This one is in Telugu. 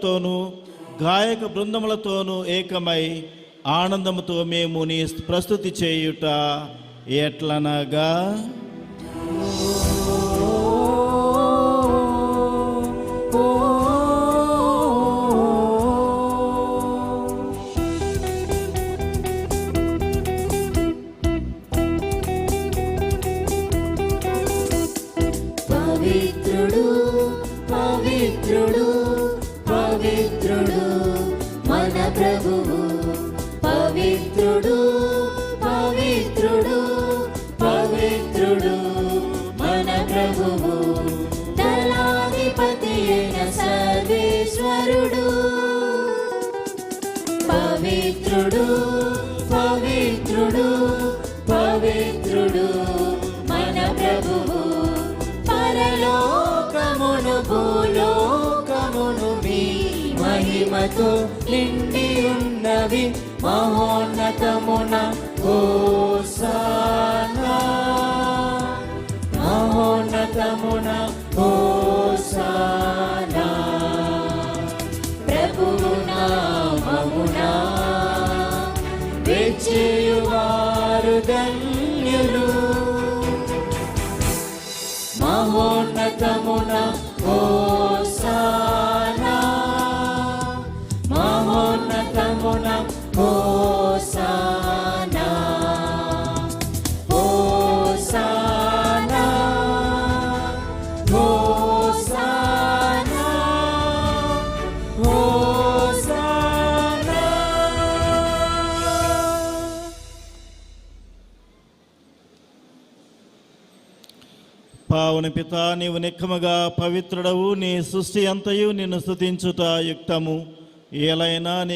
తోను గాయక బృందములతోనూ ఏకమై ఆనందముతో మేము నీ ప్రస్తుతి చేయుట ఎట్లనగా, పవిత్రుడు పవిత్రుడు పవిత్రుడు మన ప్రభువు, పవిత్రుడు పవిత్రుడు పవిత్రుడు మన ప్రభువు, దళాధిపతి అయిన సర్వేశ్వరుడు. పవిత్రుడు పవిత్రుడు పవిత్రుడు మన ప్రభువు, పరలోకమును భూలోకమును మీ మహిమతో నిండి ఉన్నవి. మహోన్నతమున హోసానా, మహోన్నతమున హోసానా. ప్రభువు నామమున వేచేయువారు ధన్యులు. మహోన్నతమున హోసానా, మహోన్నతమున హోసానా, హోసానా, హోసానా, హోసానా. పావన పితా, నీవు నిక్కముగా పవిత్రుడవు. నీ సృష్టి అంతయు నిన్ను స్తుతించుట యుక్తము. ఏలైనా నీ